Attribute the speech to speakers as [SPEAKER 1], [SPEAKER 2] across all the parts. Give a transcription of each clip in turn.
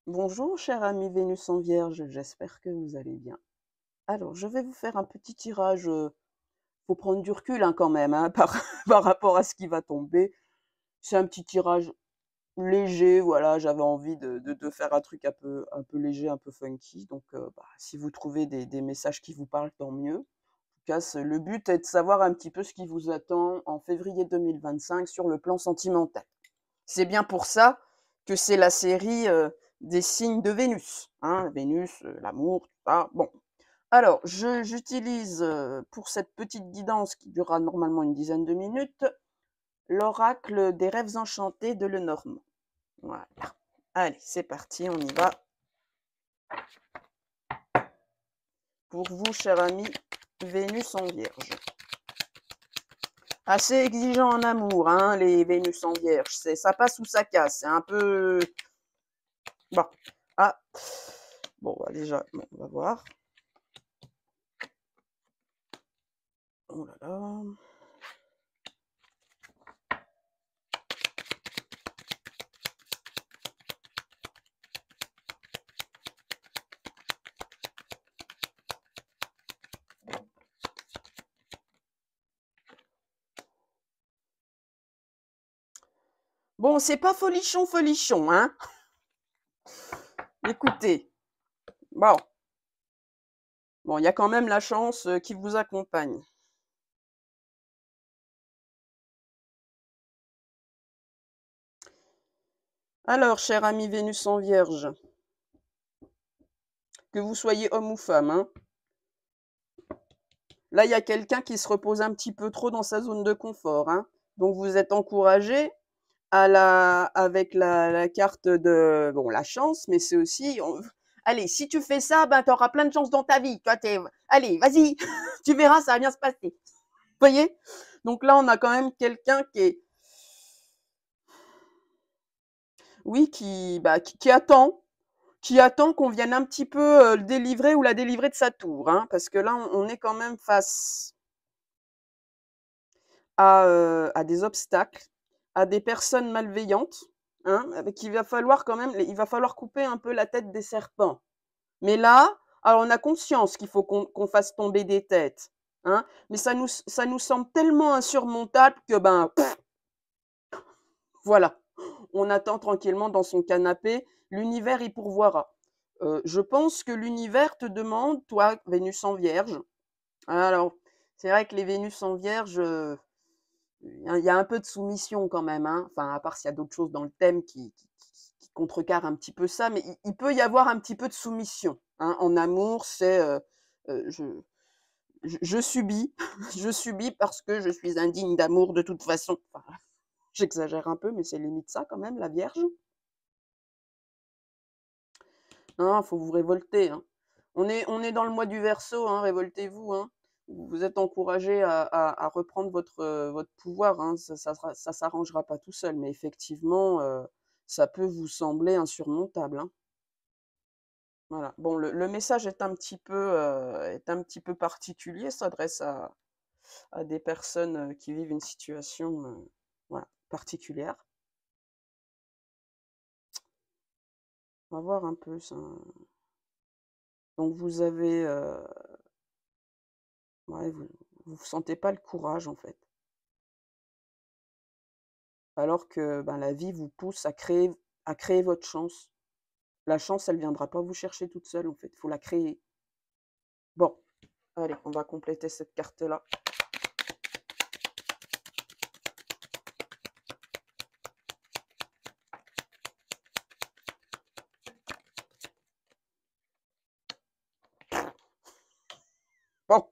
[SPEAKER 1] Bonjour, cher ami Vénus en Vierge, j'espère que vous allez bien. Alors, je vais vous faire un petit tirage. Faut prendre du recul hein, quand même hein, par rapport à ce qui va tomber. C'est un petit tirage léger, voilà. J'avais envie de faire un truc un peu léger, un peu funky. Donc, si vous trouvez des messages qui vous parlent, tant mieux. En tout cas, le but est de savoir un petit peu ce qui vous attend en février 2025 sur le plan sentimental. C'est bien pour ça que c'est la série des signes de Vénus. Hein, Vénus, l'amour, tout ça. Bon. Alors, j'utilise pour cette petite guidance qui durera normalement une dizaine de minutes, l'oracle des rêves enchantés de Lenormand. Voilà. Allez, c'est parti, on y va. Pour vous, cher ami, Vénus en Vierge. Assez exigeant en amour, hein, les Vénus en Vierge. Ça passe ou ça casse. C'est un peu... Bon. Ah. Bon, déjà, bon, on va voir. Oh là là. Bon, c'est pas folichon, folichon, hein. Écoutez, bon, il y a quand même la chance qui vous accompagne. Alors, cher ami Vénus en Vierge, que vous soyez homme ou femme, hein, là, il y a quelqu'un qui se repose un petit peu trop dans sa zone de confort, hein. Donc, vous êtes encouragé avec la carte de, bon, la chance, mais c'est aussi, allez, si tu fais ça, ben, tu auras plein de chance dans ta vie. Toi, allez, vas-y, tu verras, ça va bien se passer. Vous voyez? Donc là, on a quand même quelqu'un qui est, oui, qui attend qu'on vienne un petit peu le délivrer ou la délivrer de sa tour, hein, parce que là, on est quand même face à des obstacles, à des personnes malveillantes, hein, avec il va falloir quand même, il va falloir couper un peu la tête des serpents. Mais là, alors on a conscience qu'il faut qu'on fasse tomber des têtes, hein, mais ça nous semble tellement insurmontable que ben, voilà, on attend tranquillement dans son canapé, l'univers y pourvoira. Je pense que l'univers te demande, toi, Vénus en Vierge. Alors, c'est vrai que les Vénus en Vierge, il y a un peu de soumission quand même, hein. Enfin, à part s'il y a d'autres choses dans le thème qui contrecarrent un petit peu ça, mais il peut y avoir un petit peu de soumission, hein. En amour, c'est euh, je, je subis, je subis parce que je suis indigne d'amour de toute façon. Enfin, j'exagère un peu, mais c'est limite ça quand même, la Vierge. Hein, faut vous révolter, hein. On est dans le mois du Verseau, hein, révoltez-vous, hein. Vous êtes encouragés à reprendre votre pouvoir, hein. Ça s'arrangera pas tout seul, mais effectivement, ça peut vous sembler insurmontable, hein. Voilà. Bon, le message est un petit peu particulier, s'adresse à des personnes qui vivent une situation voilà, particulière. On va voir un peu ça. Donc vous avez, ouais, vous sentez pas le courage en fait. Alors que ben, la vie vous pousse à créer votre chance. La chance, elle viendra pas vous chercher toute seule en fait, il faut la créer. Bon, allez, on va compléter cette carte-là. Bon,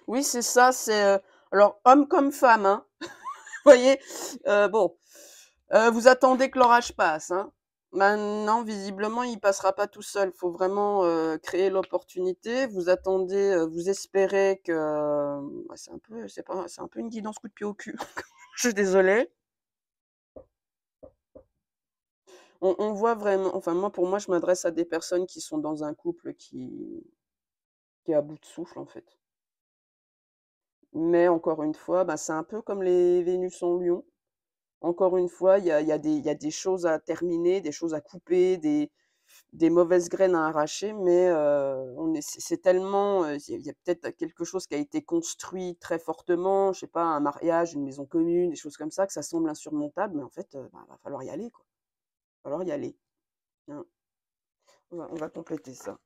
[SPEAKER 1] oui, c'est ça, c'est alors homme comme femme, hein. Vous voyez, bon, vous attendez que l'orage passe, hein. Maintenant, visiblement, il passera pas tout seul. Il faut vraiment créer l'opportunité. Vous attendez, vous espérez que c'est un peu, c'est un peu une guidance coup de pied au cul. Je suis désolée. On voit vraiment, enfin moi, pour moi, je m'adresse à des personnes qui sont dans un couple qui est à bout de souffle en fait. Mais encore une fois, bah, c'est un peu comme les Vénus en Lion. Encore une fois, il y a des choses à terminer, des choses à couper, des mauvaises graines à arracher, mais on est c'est tellement, il y a peut-être quelque chose qui a été construit très fortement, je sais pas, un mariage, une maison commune, des choses comme ça, que ça semble insurmontable, mais en fait, bah, va falloir y aller, quoi. Va falloir y aller, hein. On va compléter ça.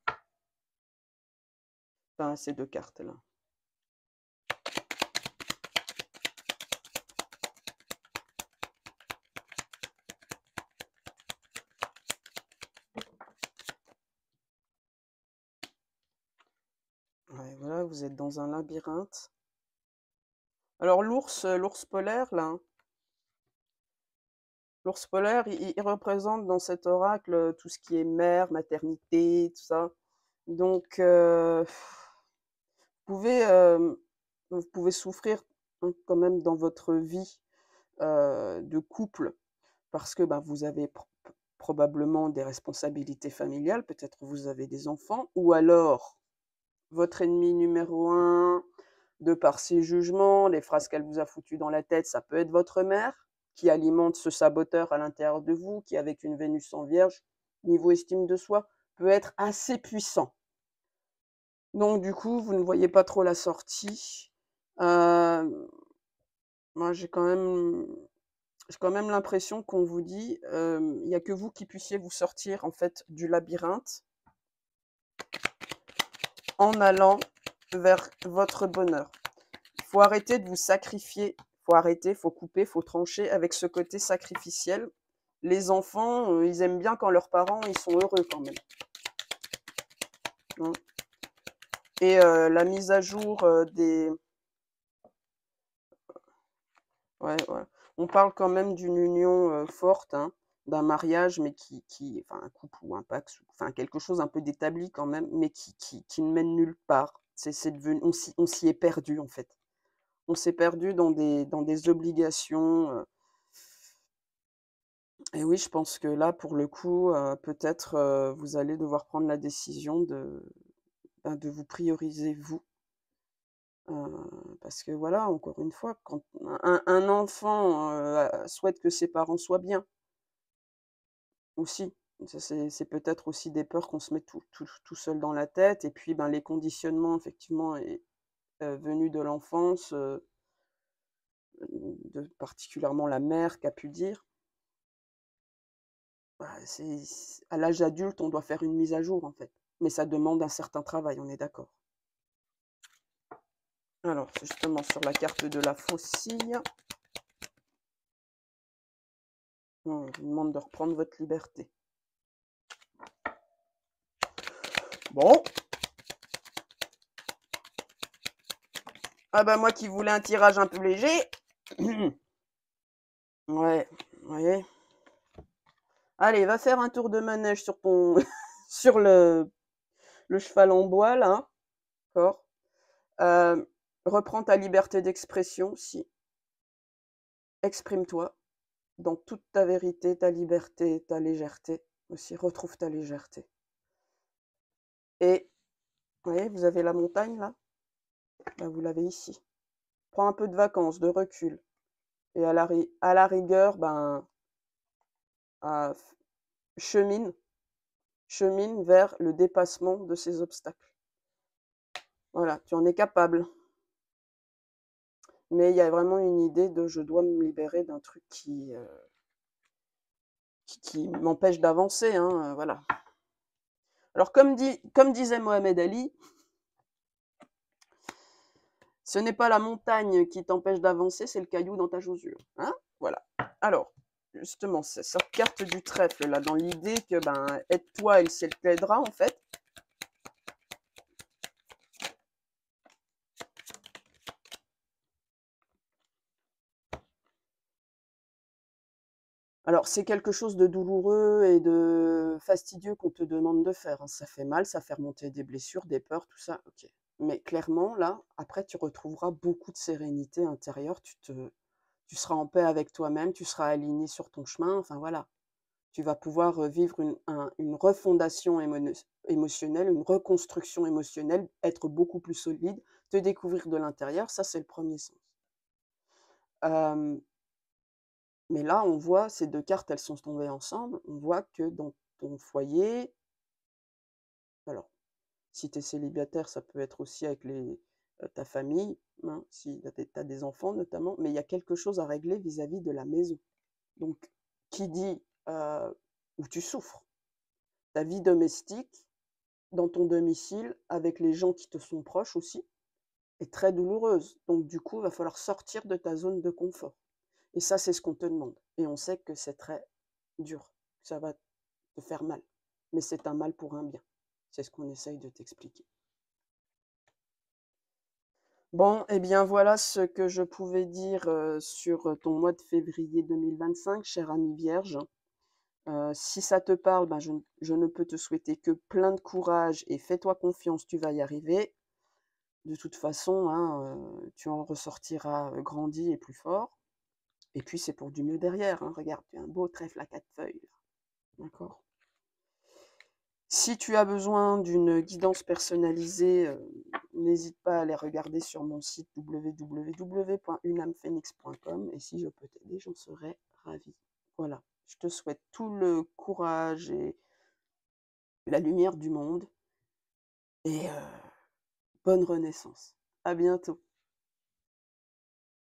[SPEAKER 1] Enfin, ces 2 cartes-là. Ouais, voilà, vous êtes dans un labyrinthe. Alors l'ours polaire là, hein, l'ours polaire, il représente dans cet oracle, tout ce qui est mère, maternité, tout ça. Donc pouvez, vous pouvez souffrir, hein, quand même dans votre vie, de couple parce que, bah, vous avez probablement des responsabilités familiales, peut-être vous avez des enfants ou alors votre ennemi numéro un, de par ses jugements, les phrases qu'elle vous a foutues dans la tête, ça peut être votre mère, qui alimente ce saboteur à l'intérieur de vous, qui avec une Vénus en Vierge, niveau estime de soi, peut être assez puissant. Donc du coup, vous ne voyez pas trop la sortie. Moi j'ai quand même l'impression qu'on vous dit, il y a que vous qui puissiez vous sortir en fait du labyrinthe en allant vers votre bonheur. Il faut arrêter de vous sacrifier, faut arrêter, faut couper, faut trancher avec ce côté sacrificiel. Les enfants, ils aiment bien quand leurs parents, ils sont heureux quand même, hein. Et la mise à jour, des ouais, ouais. On parle quand même d'une union, forte, hein, d'un mariage, mais enfin un couple ou un pax, enfin quelque chose un peu d'établi quand même, mais qui ne mène nulle part. C'est devenu on s'y est perdu en fait. On s'est perdu dans des obligations, et oui, je pense que là, pour le coup, peut-être, vous allez devoir prendre la décision de vous prioriser vous. Parce que voilà, encore une fois, quand un enfant, souhaite que ses parents soient bien aussi. Ça c'est peut-être aussi des peurs qu'on se met tout seul dans la tête et puis, ben, les conditionnements effectivement venus de l'enfance, de particulièrement la mère qui a pu dire, bah, à l'âge adulte, on doit faire une mise à jour, en fait. Mais ça demande un certain travail, on est d'accord. Alors, c'est justement sur la carte de la faucille. On vous demande de reprendre votre liberté. Bon. Ah bah moi qui voulais un tirage un peu léger. Ouais, vous voyez. Allez, va faire un tour de manège sur ton sur le cheval en bois là, d'accord. Heu, reprends ta liberté d'expression aussi. Exprime-toi dans toute ta vérité, ta liberté, ta légèreté aussi. Retrouve ta légèreté. Et vous voyez, vous avez la montagne là, bah, vous l'avez ici. Prends un peu de vacances, de recul et à la rigueur, ben, heu, chemine chemine vers le dépassement de ces obstacles. Voilà, tu en es capable. Mais il y a vraiment une idée de: «Je dois me libérer d'un truc qui m'empêche d'avancer», hein, voilà. Alors comme disait Mohamed Ali: «Ce n'est pas la montagne qui t'empêche d'avancer, c'est le caillou dans ta chaussure», hein? Voilà. Alors, justement, c'est cette carte du trèfle là, dans l'idée que, ben, aide-toi et le ciel t'aidera, en fait. Alors, c'est quelque chose de douloureux et de fastidieux qu'on te demande de faire, hein. Ça fait mal, ça fait remonter des blessures, des peurs, tout ça, OK. Mais clairement, là, après, tu retrouveras beaucoup de sérénité intérieure. Tu seras en paix avec toi-même, tu seras aligné sur ton chemin, enfin voilà. Tu vas pouvoir, vivre une refondation émotionnelle, une reconstruction émotionnelle, être beaucoup plus solide, te découvrir de l'intérieur, ça, c'est le premier sens. Hem Mais là, on voit ces 2 cartes, elles sont tombées ensemble. On voit que dans ton foyer, Alors, si tu es célibataire, ça peut être aussi avec ta famille, hein, si tu as des enfants notamment, mais il y a quelque chose à régler vis-à-vis de la maison. Donc, qui dit où tu souffres, ta vie domestique, dans ton domicile, avec les gens qui te sont proches aussi, est très douloureuse. Donc, du coup, il va falloir sortir de ta zone de confort. Et ça, c'est ce qu'on te demande. Et on sait que c'est très dur, que ça va te faire mal. Mais c'est un mal pour un bien. C'est ce qu'on essaye de t'expliquer. Bon, eh bien voilà ce que je pouvais dire sur ton mois de février 2025, chère amie vierge. Si ça te parle, ben je ne peux te souhaiter que plein de courage et fais-toi confiance, tu vas y arriver. De toute façon, hein, tu en ressortiras grandi et plus fort. Et puis c'est pour du mieux derrière, hein. Regarde, tu as un beau trèfle à 4 feuilles, là. D'accord? Si tu as besoin d'une guidance personnalisée, n'hésite pas à aller regarder sur mon site www.unamephoenix.com et si je peux t'aider, j'en serais ravie. Voilà, je te souhaite tout le courage et la lumière du monde et bonne renaissance. À bientôt.